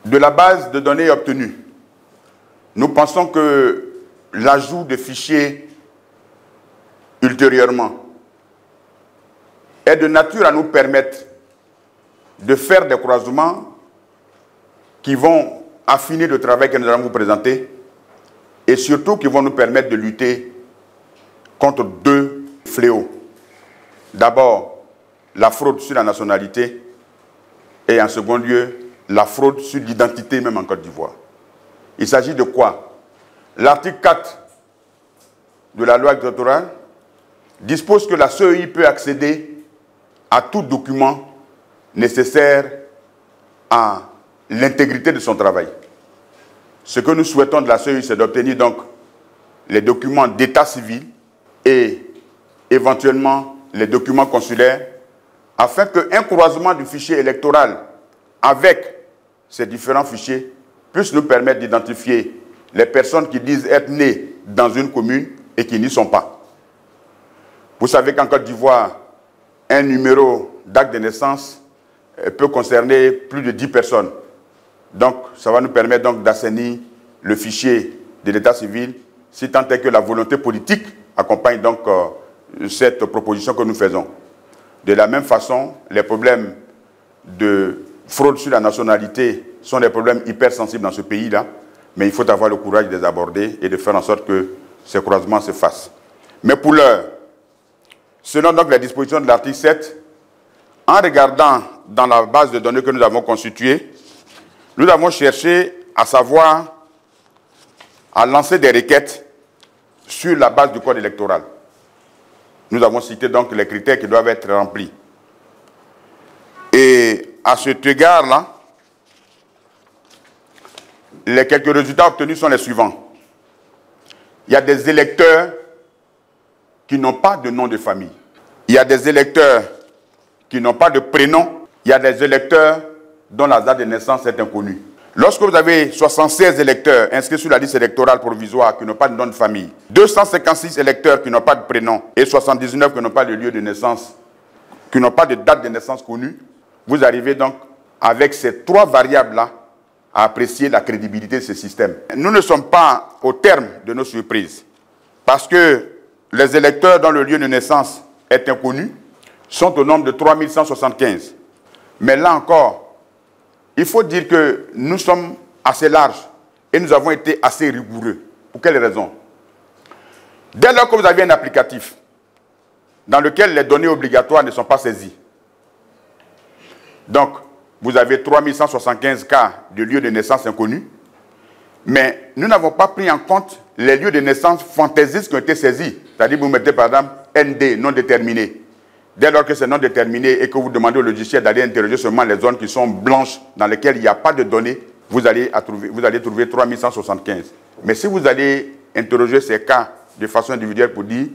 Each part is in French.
de la base de données obtenue, nous pensons que l'ajout de fichiers ultérieurement est de nature à nous permettre de faire des croisements qui vont affiner le travail que nous allons vous présenter et surtout qui vont nous permettre de lutter contre deux fléaux. D'abord, la fraude sur la nationalité et en second lieu, la fraude sur l'identité même en Côte d'Ivoire. Il s'agit de quoi? L'article 4 de la loi électorale dispose que la CEI peut accéder à tout document nécessaire à l'intégrité de son travail. Ce que nous souhaitons de la CEI, c'est d'obtenir donc les documents d'état civil et éventuellement les documents consulaires afin qu'un croisement du fichier électoral avec ces différents fichiers puisse nous permettre d'identifier les personnes qui disent être nées dans une commune et qui n'y sont pas. Vous savez qu'en Côte d'Ivoire, un numéro d'acte de naissance peut concerner plus de 10 personnes. Donc, ça va nous permettre donc d'assainir le fichier de l'état civil, si tant est que la volonté politique accompagne donc cette proposition que nous faisons. De la même façon, les problèmes de fraude sur la nationalité sont des problèmes hypersensibles dans ce pays-là, mais il faut avoir le courage de les aborder et de faire en sorte que ces croisements se fassent. Mais pour l'heure, selon donc les dispositions de l'article 7, en regardant dans la base de données que nous avons constituée, nous avons cherché à savoir, à lancer des requêtes sur la base du code électoral. Nous avons cité donc les critères qui doivent être remplis. Et à cet égard-là, les quelques résultats obtenus sont les suivants. Il y a des électeurs qui n'ont pas de nom de famille. Il y a des électeurs qui n'ont pas de prénom. Il y a des électeurs dont la date de naissance est inconnue. Lorsque vous avez 76 électeurs inscrits sur la liste électorale provisoire qui n'ont pas de nom de famille, 256 électeurs qui n'ont pas de prénom et 79 qui n'ont pas de lieu de naissance, qui n'ont pas de date de naissance connue, vous arrivez donc avec ces trois variables-là à apprécier la crédibilité de ce système. Nous ne sommes pas au terme de nos surprises parce que les électeurs dont le lieu de naissance est inconnu sont au nombre de 3175. Mais là encore, il faut dire que nous sommes assez larges et nous avons été assez rigoureux. Pour quelles raisons? Dès lors que vous avez un applicatif dans lequel les données obligatoires ne sont pas saisies, donc vous avez 3175 cas de lieux de naissance inconnus, mais nous n'avons pas pris en compte les lieux de naissance fantaisistes qui ont été saisis. C'est-à-dire que vous mettez par exemple ND, non déterminé. Dès lors que c'est non déterminé et que vous demandez au logiciel d'aller interroger seulement les zones qui sont blanches, dans lesquelles il n'y a pas de données, vous allez trouver 3175. Mais si vous allez interroger ces cas de façon individuelle pour dire,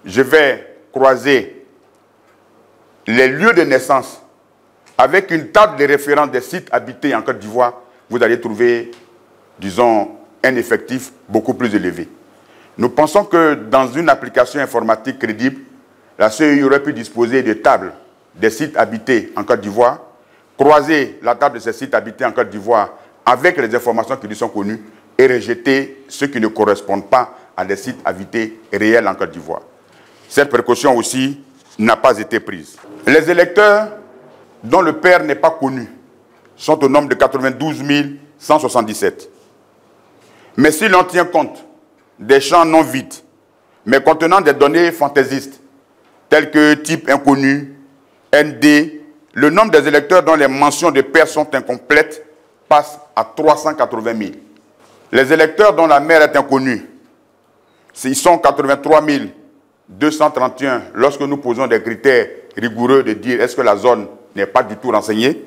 je vais croiser les lieux de naissance avec une table de référence des sites habités en Côte d'Ivoire, vous allez trouver, disons, un effectif beaucoup plus élevé. Nous pensons que dans une application informatique crédible, la CEI aurait pu disposer de tables des sites habités en Côte d'Ivoire, croiser la table de ces sites habités en Côte d'Ivoire avec les informations qui lui sont connues et rejeter ceux qui ne correspondent pas à des sites habités réels en Côte d'Ivoire. Cette précaution aussi n'a pas été prise. Les électeurs dont le père n'est pas connu sont au nombre de 92 177. Mais si l'on tient compte des champs non vides, mais contenant des données fantaisistes, tels que type inconnu, ND, le nombre des électeurs dont les mentions de père sont incomplètes passe à 380 000. Les électeurs dont la mère est inconnue, ils sont 83 231 lorsque nous posons des critères rigoureux de dire est-ce que la zone n'est pas du tout renseignée.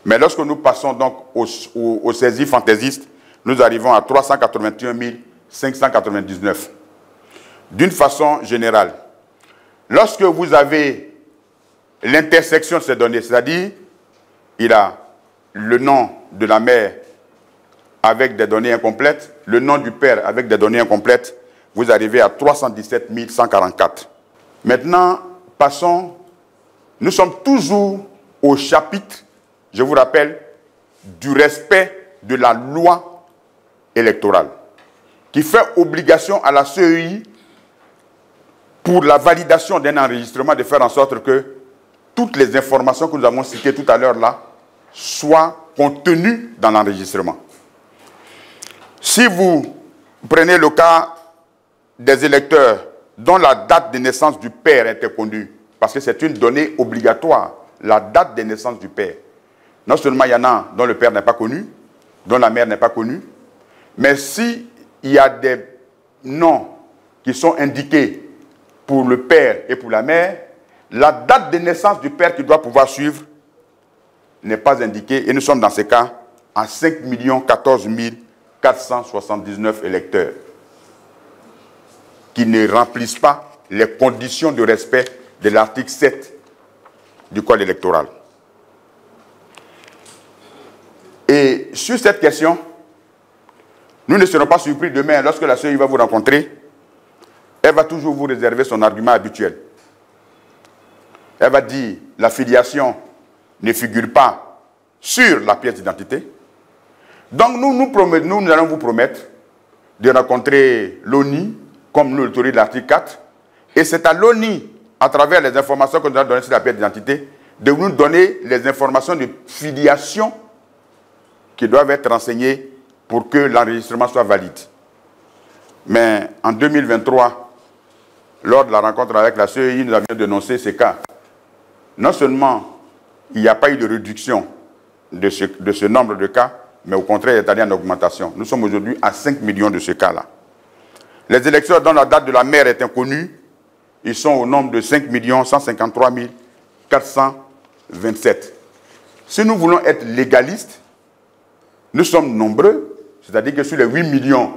Mais lorsque nous passons donc aux saisies fantaisistes, nous arrivons à 381 599. D'une façon générale, lorsque vous avez l'intersection de ces données, c'est-à-dire il a le nom de la mère avec des données incomplètes, le nom du père avec des données incomplètes, vous arrivez à 317 144. Maintenant, passons, nous sommes toujours au chapitre, je vous rappelle, du respect de la loi électorale, qui fait obligation à la CEI, pour la validation d'un enregistrement, de faire en sorte que toutes les informations que nous avons citées tout à l'heure là soient contenues dans l'enregistrement. Si vous prenez le cas des électeurs dont la date de naissance du père était connue, parce que c'est une donnée obligatoire, la date de naissance du père. Non seulement il y en a dont le père n'est pas connu, dont la mère n'est pas connue, mais s'il y a des noms qui sont indiqués pour le père et pour la mère, la date de naissance du père qui doit pouvoir suivre n'est pas indiquée. Et nous sommes dans ce cas à 5 014 479 électeurs qui ne remplissent pas les conditions de respect de l'article 7 du Code électoral. Et sur cette question, nous ne serons pas surpris demain, lorsque la CEI va vous rencontrer, elle va toujours vous réserver son argument habituel. Elle va dire, la filiation ne figure pas sur la pièce d'identité. Donc nous allons vous promettre de rencontrer l'ONI, comme nous l'autorise l'article 4, et c'est à l'ONI, à travers les informations que nous allons donner sur la pièce d'identité, de nous donner les informations de filiation qui doivent être renseignées pour que l'enregistrement soit valide. Mais en 2023, lors de la rencontre avec la CEI, nous avions dénoncé ces cas. Non seulement il n'y a pas eu de réduction de ce nombre de cas, mais au contraire, il est allé en augmentation. Nous sommes aujourd'hui à 5 millions de ce cas-là. Les électeurs dont la date de la mère est inconnue, ils sont au nombre de 5 153 427. Si nous voulons être légalistes, nous sommes nombreux, c'est-à-dire que sur les 8 millions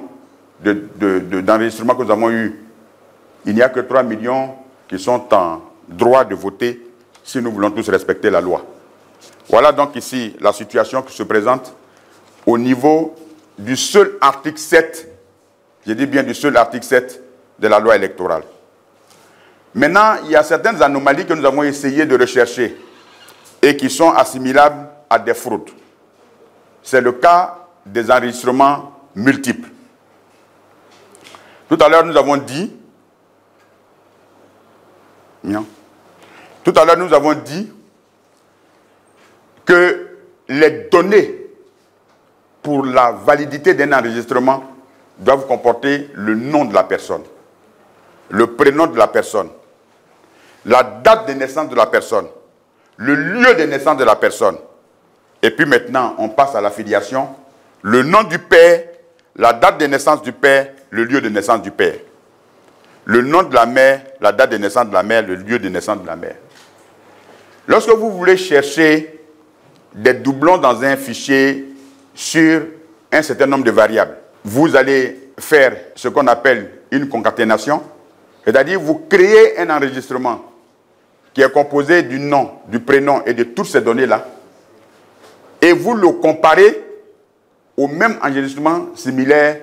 d'enregistrements que nous avons eus, il n'y a que 3 millions qui sont en droit de voter si nous voulons tous respecter la loi. Voilà donc ici la situation qui se présente au niveau du seul article 7, je dis bien du seul article 7 de la loi électorale. Maintenant, il y a certaines anomalies que nous avons essayé de rechercher et qui sont assimilables à des fraudes. C'est le cas des enregistrements multiples. Tout à l'heure, nous avons dit que les données pour la validité d'un enregistrement doivent comporter le nom de la personne, le prénom de la personne, la date de naissance de la personne, le lieu de naissance de la personne. Et puis maintenant, on passe à la filiation, le nom du père, la date de naissance du père, le lieu de naissance du père. Le nom de la mère, la date de naissance de la mère, le lieu de naissance de la mère. Lorsque vous voulez chercher des doublons dans un fichier sur un certain nombre de variables, vous allez faire ce qu'on appelle une concaténation, c'est-à-dire vous créez un enregistrement qui est composé du nom, du prénom et de toutes ces données-là, et vous le comparez au même enregistrement similaire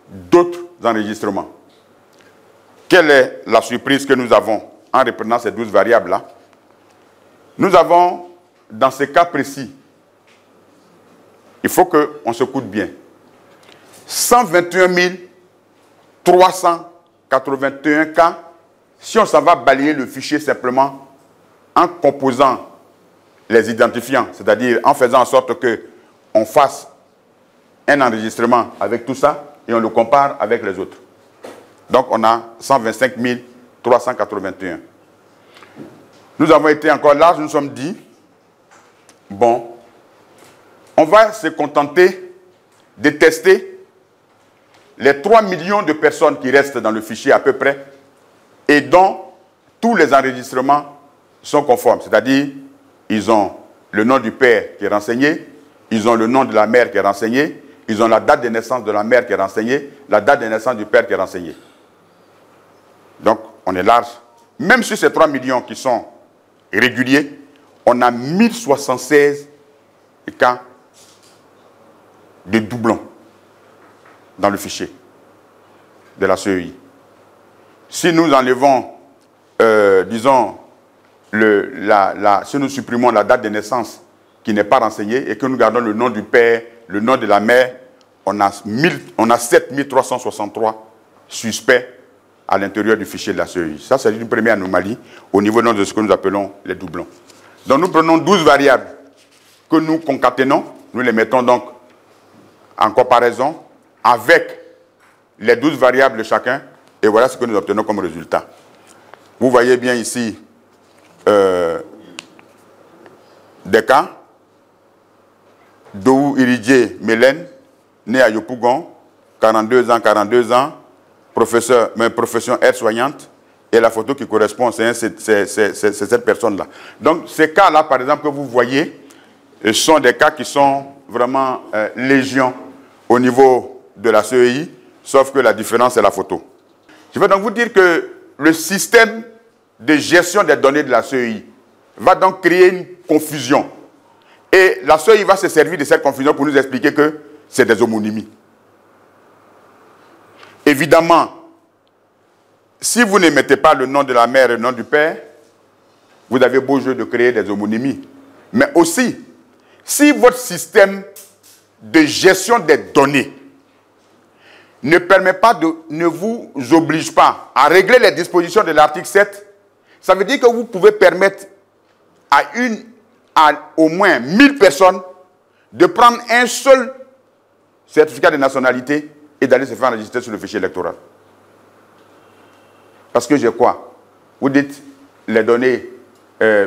d'autres enregistrements. Quelle est la surprise que nous avons en reprenant ces 12 variables-là? Nous avons, dans ce cas précis, il faut qu'on s'écoute bien, 121 381 cas, si on s'en va balayer le fichier simplement en composant les identifiants, c'est-à-dire en faisant en sorte qu'on fasse un enregistrement avec tout ça et on le compare avec les autres. Donc on a 125 381. Nous avons été encore larges, nous nous sommes dit, bon, on va se contenter de tester les 3 millions de personnes qui restent dans le fichier à peu près et dont tous les enregistrements sont conformes. C'est-à-dire, ils ont le nom du père qui est renseigné, ils ont le nom de la mère qui est renseigné, ils ont la date de naissance de la mère qui est renseignée, la date de naissance du père qui est renseignée. Donc, on est large. Même sur ces 3 millions qui sont réguliers, on a 1076 cas de doublons dans le fichier de la CEI. Si nous enlevons, disons, si nous supprimons la date de naissance qui n'est pas renseignée et que nous gardons le nom du père, le nom de la mère, on a 7363 suspects à l'intérieur du fichier de la CEI. Ça, c'est une première anomalie au niveau de ce que nous appelons les doublons. Donc nous prenons 12 variables que nous concaténons, nous les mettons donc en comparaison avec les 12 variables de chacun, et voilà ce que nous obtenons comme résultat. Vous voyez bien ici des cas. Dou Iridie Mélène, né à Yopougon, 42 ans, profession aide-soignante, et la photo qui correspond, c'est cette personne-là. Donc, ces cas-là, par exemple, que vous voyez, sont des cas qui sont vraiment légion au niveau de la CEI, sauf que la différence, c'est la photo. Je vais donc vous dire que le système de gestion des données de la CEI va donc créer une confusion. Et la CEI va se servir de cette confusion pour nous expliquer que c'est des homonymies. Évidemment, si vous ne mettez pas le nom de la mère et le nom du père, vous avez beau jeu de créer des homonymies. Mais aussi, si votre système de gestion des données ne vous oblige pas à régler les dispositions de l'article 7, ça veut dire que vous pouvez permettre à au moins 1000 personnes de prendre un seul certificat de nationalité et d'aller se faire enregistrer sur le fichier électoral. Parce que j'ai quoi? Vous dites les données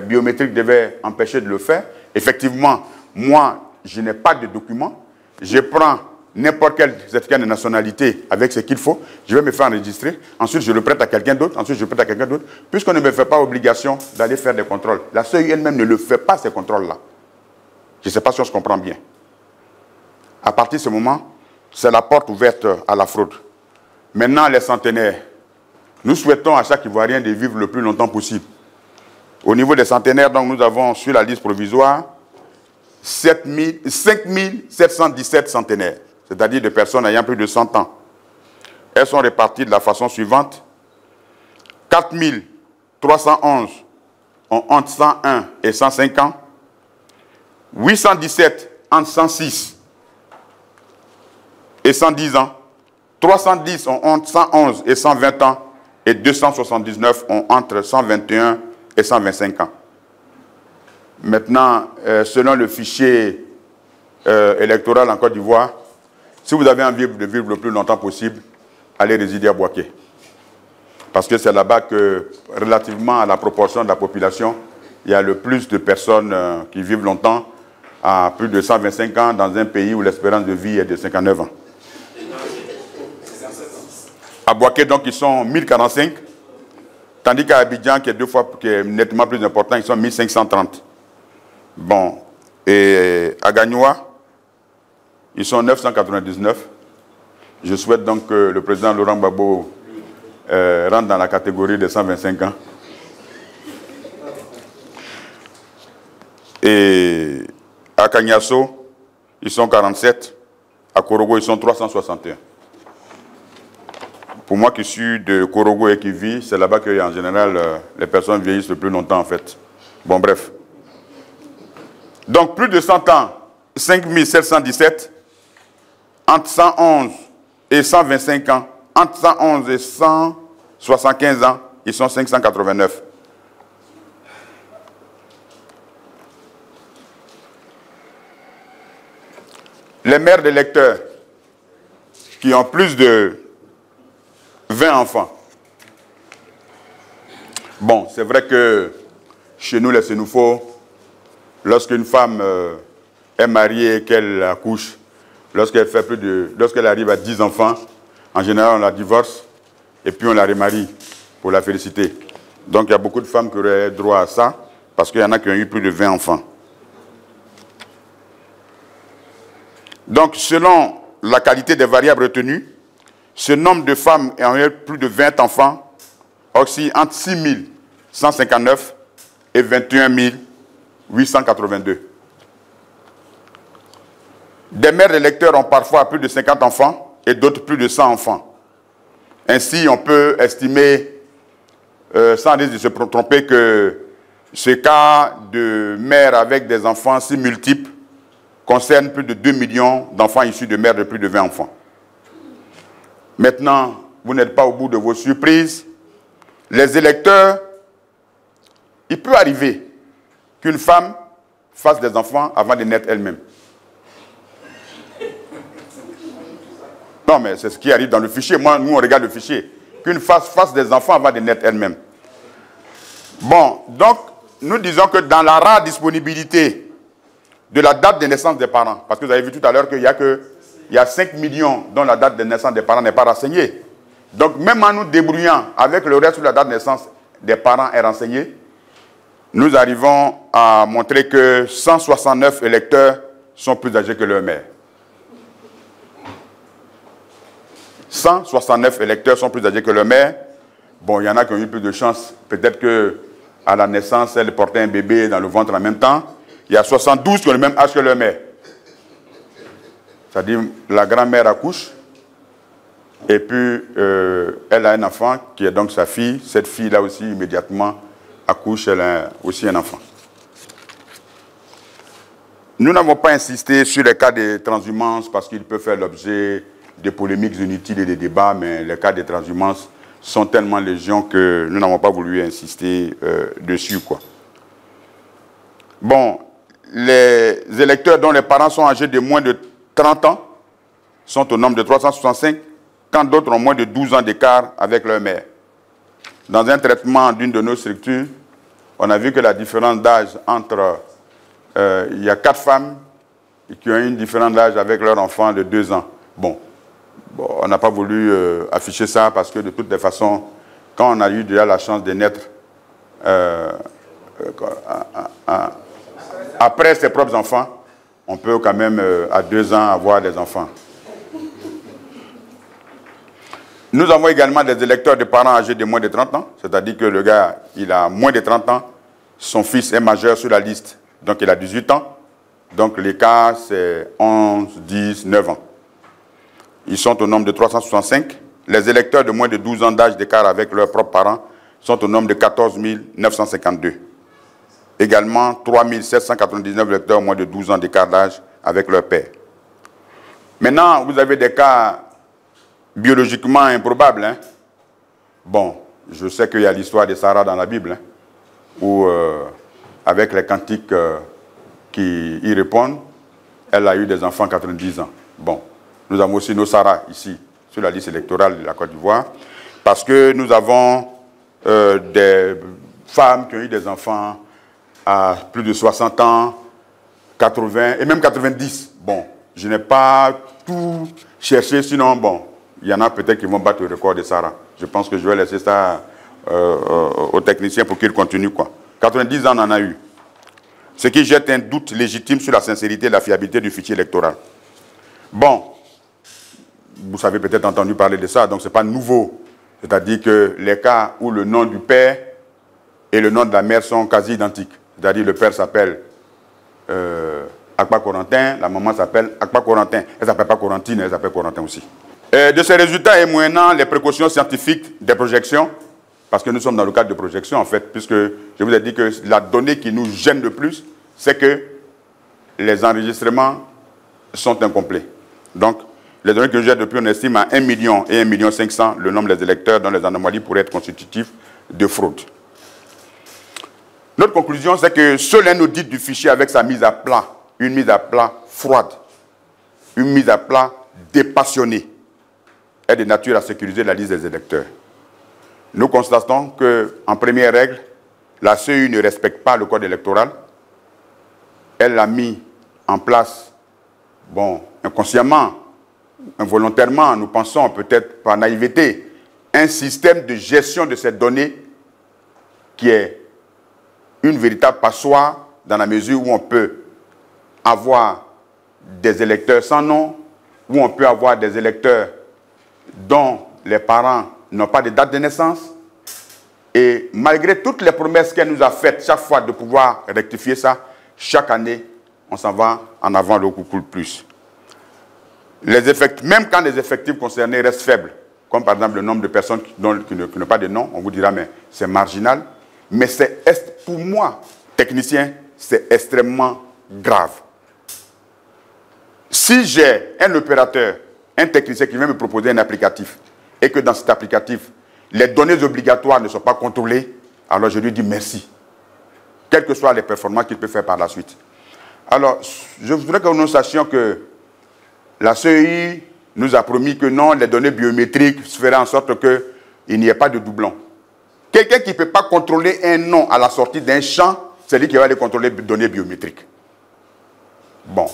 biométriques devaient empêcher de le faire. Effectivement, moi, je n'ai pas de document. Je prends n'importe quel certificat de nationalité avec ce qu'il faut. Je vais me faire enregistrer. Ensuite, je le prête à quelqu'un d'autre. Ensuite, je le prête à quelqu'un d'autre. Puisqu'on ne me fait pas obligation d'aller faire des contrôles. La CEI elle-même ne le fait pas, ces contrôles-là. Je ne sais pas si on se comprend bien. À partir de ce moment, c'est la porte ouverte à la fraude. Maintenant, les centenaires. Nous souhaitons à chaque Ivoirien de vivre le plus longtemps possible. Au niveau des centenaires, donc, nous avons sur la liste provisoire 5717 centenaires, c'est-à-dire de personnes ayant plus de 100 ans. Elles sont réparties de la façon suivante. 4311 ont entre 101 et 105 ans. 817 entre 106 et 110 ans. 310 ont entre 111 et 120 ans. Et 279 ont entre 121 et 125 ans. Maintenant, selon le fichier électoral en Côte d'Ivoire, si vous avez envie de vivre le plus longtemps possible, allez résider à Bouaké. Parce que c'est là-bas que, relativement à la proportion de la population, il y a le plus de personnes qui vivent longtemps, à plus de 125 ans, dans un pays où l'espérance de vie est de 59 ans. À Bouaké, donc, ils sont 1045, tandis qu'à Abidjan, qui est nettement plus important, ils sont 1530. Bon, et à Gagnoua, ils sont 999. Je souhaite donc que le président Laurent Gbagbo rentre dans la catégorie des 125 ans. Et à Kagnasso, ils sont 47. À Korogo, ils sont 361. Pour moi qui suis de Korogo et qui vis, c'est là-bas que, en général, les personnes vieillissent le plus longtemps, en fait. Bon, bref. Donc, plus de 100 ans, 5717. Entre 111 et 125 ans, entre 111 et 175 ans, ils sont 589. Les mères d'électeurs qui ont plus de 20 enfants. Bon, c'est vrai que chez nous, les Sénoufos, lorsqu'une femme est mariée et qu'elle accouche, lorsqu'elle arrive à 10 enfants, en général, on la divorce et puis on la remarie pour la féliciter. Donc, il y a beaucoup de femmes qui auraient droit à ça parce qu'il y en a qui ont eu plus de 20 enfants. Donc, selon la qualité des variables retenues, ce nombre de femmes ayant eu plus de 20 enfants oscille entre 6 159 et 21 882. Des mères d'électeurs ont parfois plus de 50 enfants et d'autres plus de 100 enfants. Ainsi, on peut estimer, sans risque de se tromper, que ce cas de mères avec des enfants si multiples concerne plus de 2 millions d'enfants issus de mères de plus de 20 enfants. Maintenant, vous n'êtes pas au bout de vos surprises. Les électeurs, il peut arriver qu'une femme fasse des enfants avant de naître elle-même. Non, mais c'est ce qui arrive dans le fichier. Moi, nous, on regarde le fichier. Qu'une femme fasse des enfants avant de naître elle-même. Bon, donc, nous disons que dans la rare disponibilité de la date de naissance des parents, parce que vous avez vu tout à l'heure qu'il y a 5 millions dont la date de naissance des parents n'est pas renseignée. Donc, même en nous débrouillant avec le reste où la date de naissance des parents est renseignée, nous arrivons à montrer que 169 électeurs sont plus âgés que leur mère. 169 électeurs sont plus âgés que leur mère. Bon, il y en a qui ont eu plus de chance. Peut-être qu'à la naissance, elles portaient un bébé dans le ventre en même temps. Il y a 72 qui ont le même âge que leur mère. C'est-à-dire, la grand-mère accouche. Et puis, elle a un enfant qui est donc sa fille. Cette fille-là aussi, immédiatement, accouche, elle a aussi un enfant. Nous n'avons pas insisté sur les cas de transhumance parce qu'ils peuvent faire l'objet de polémiques inutiles et de débats, mais les cas de transhumance sont tellement légion que nous n'avons pas voulu insister dessus, quoi. Bon, les électeurs dont les parents sont âgés de moins de 30 ans sont au nombre de 365, quand d'autres ont moins de 12 ans d'écart avec leur mère. Dans un traitement d'une de nos structures, on a vu que la différence d'âge entre... il y a 4 femmes qui ont une différence d'âge avec leur enfant de 2 ans. Bon, on n'a pas voulu afficher ça parce que de toutes les façons, quand on a eu déjà la chance de naître après ses propres enfants, on peut quand même à 2 ans avoir des enfants. Nous avons également des électeurs de parents âgés de moins de 30 ans, c'est-à-dire que le gars, il a moins de 30 ans, son fils est majeur sur la liste, donc il a 18 ans, donc l'écart c'est 11, 10, 9 ans. Ils sont au nombre de 365. Les électeurs de moins de 12 ans d'âge d'écart avec leurs propres parents sont au nombre de 14 952. Également, 3 799 électeurs moins de 12 ans d'écart d'âge avec leur père. Maintenant, vous avez des cas biologiquement improbables. Hein? Bon, je sais qu'il y a l'histoire de Sarah dans la Bible, hein, où, avec les cantiques qui y répondent, elle a eu des enfants à 90 ans. Bon. Nous avons aussi nos Sarah ici, sur la liste électorale de la Côte d'Ivoire, parce que nous avons des femmes qui ont eu des enfants à plus de 60 ans, 80 et même 90. Bon, je n'ai pas tout cherché, sinon, bon, il y en a peut-être qui vont battre le record de Sarah. Je pense que je vais laisser ça aux techniciens pour qu'ils continuent, quoi. 90 ans, on en a eu. Ce qui jette un doute légitime sur la sincérité et la fiabilité du fichier électoral. Bon. Vous avez peut-être entendu parler de ça, donc ce n'est pas nouveau. C'est-à-dire que les cas où le nom du père et le nom de la mère sont quasi identiques. C'est-à-dire le père s'appelle Akpa Corentin, la maman s'appelle Akpa Corentin. Elle ne s'appelle pas Corentine, elle s'appelle Corentin aussi. De ces résultats et moyennant les précautions scientifiques des projections, parce que nous sommes dans le cadre de projection en fait, puisque je vous ai dit que la donnée qui nous gêne le plus, c'est que les enregistrements sont incomplets. Donc, les données que j'ai depuis, on estime à 1 million et 1 500 000 le nombre des électeurs dont les anomalies pourraient être constitutives de fraude. Notre conclusion, c'est que seul un audit du fichier avec sa mise à plat, une mise à plat froide, une mise à plat dépassionnée, est de nature à sécuriser la liste des électeurs. Nous constatons qu'en première règle, la CEI ne respecte pas le code électoral. Elle l'a mis en place, bon, inconsciemment, involontairement, nous pensons peut-être par naïveté, un système de gestion de ces données qui est une véritable passoire dans la mesure où on peut avoir des électeurs sans nom, où on peut avoir des électeurs dont les parents n'ont pas de date de naissance. Et malgré toutes les promesses qu'elle nous a faites chaque fois de pouvoir rectifier ça, chaque année, on s'en va en avant beaucoup plus. Les effectifs, même quand les effectifs concernés restent faibles, comme par exemple le nombre de personnes qui n'ont pas de nom, on vous dira mais c'est marginal. Mais pour moi, technicien, c'est extrêmement grave. Si j'ai un opérateur, un technicien qui vient me proposer un applicatif, et que dans cet applicatif, les données obligatoires ne sont pas contrôlées, alors je lui dis merci. Quelles que soient les performances qu'il peut faire par la suite. Alors, je voudrais que nous sachions que la CEI nous a promis que non, les données biométriques feraient en sorte qu'il n'y ait pas de doublons. Quelqu'un qui ne peut pas contrôler un nom à la sortie d'un champ, c'est lui qui va aller contrôler les données biométriques. Bon.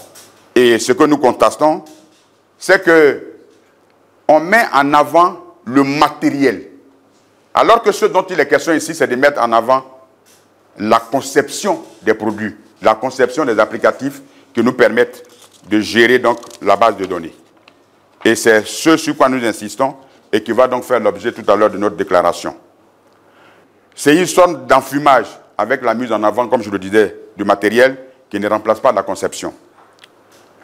Et ce que nous contestons, c'est qu'on met en avant le matériel. Alors que ce dont il est question ici, c'est de mettre en avant la conception des produits, la conception des applicatifs qui nous permettent de gérer donc la base de données. Et c'est ce sur quoi nous insistons et qui va donc faire l'objet tout à l'heure de notre déclaration. C'est une sorte d'enfumage avec la mise en avant, comme je le disais, du matériel qui ne remplace pas la conception.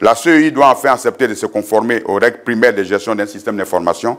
La CEI doit enfin accepter de se conformer aux règles primaires de gestion d'un système d'information